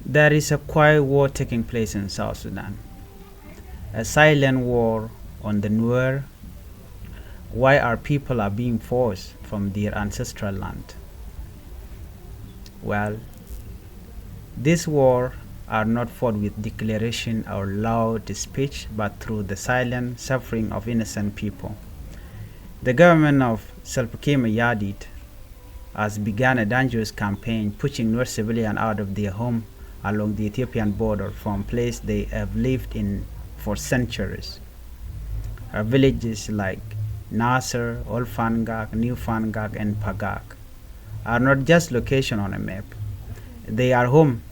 There is a quiet war taking place in South Sudan, a silent war on the Nuer. Why our people are being forced from their ancestral land? Well, this war are not fought with declaration or loud speech, but through the silent suffering of innocent people. The government of Salva Kiir has begun a dangerous campaign pushing Nuer civilians out of their home along the Ethiopian border from places they have lived in for centuries. Our villages like Nasser, Old Fangak, New Fangak, and Pagak are not just locations on a map. They are home.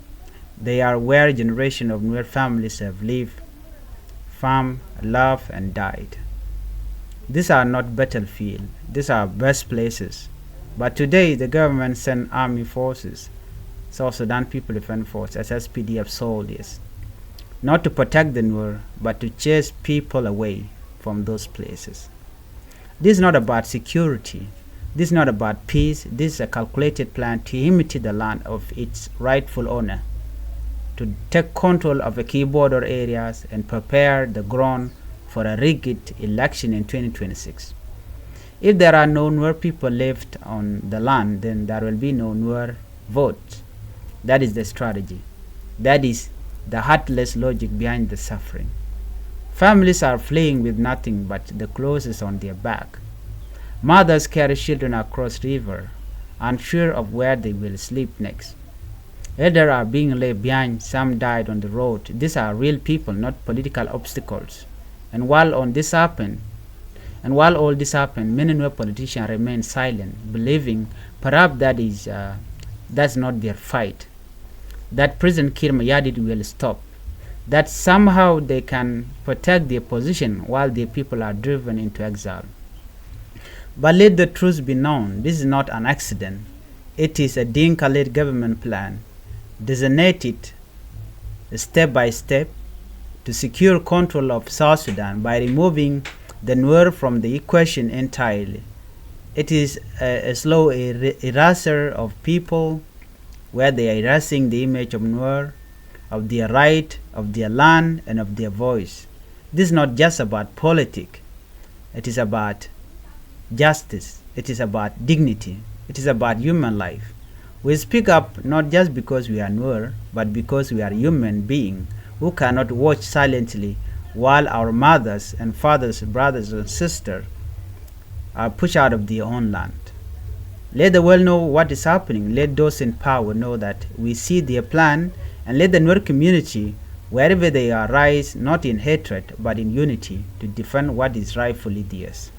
They are where generations of Nuer families have lived, farmed, loved, and died. These are not battlefields. These are birthplaces. But today, the government sent army forces, South Sudan People Defense Force, as SPDF soldiers, not to protect the Nuer, but to chase people away from those places. This is not about security. This is not about peace. This is a calculated plan to imitate the land of its rightful owner, to take control of the key border areas and prepare the ground for a rigged election in 2026. If there are no Nuer people left on the land, then there will be no Nuer votes. That is the strategy. That is the heartless logic behind the suffering. Families are fleeing with nothing but the clothes on their back. Mothers carry children across river, unsure of where they will sleep next. Elders are being left behind, some died on the road. These are real people, not political obstacles. And while all this happened, many Nuer politicians remain silent, believing perhaps that's not their fight, that President Kir will stop, that somehow they can protect their position while their people are driven into exile. But let the truth be known, this is not an accident. It is a Dinka-led government plan, designated step by step to secure control of South Sudan by removing the Nuer from the equation entirely. It is a slow eraser of people, where they are erasing the image of Nuer, of their right, of their land, and of their voice. This is not just about politics. It is about justice. It is about dignity. It is about human life. We speak up not just because we are Nuer, but because we are human beings who cannot watch silently while our mothers and fathers, brothers and sisters are pushed out of their own land. Let the world know what is happening. Let those in power know that we see their plan, and let the Nuer community, wherever they are, rise not in hatred but in unity to defend what is rightfully theirs.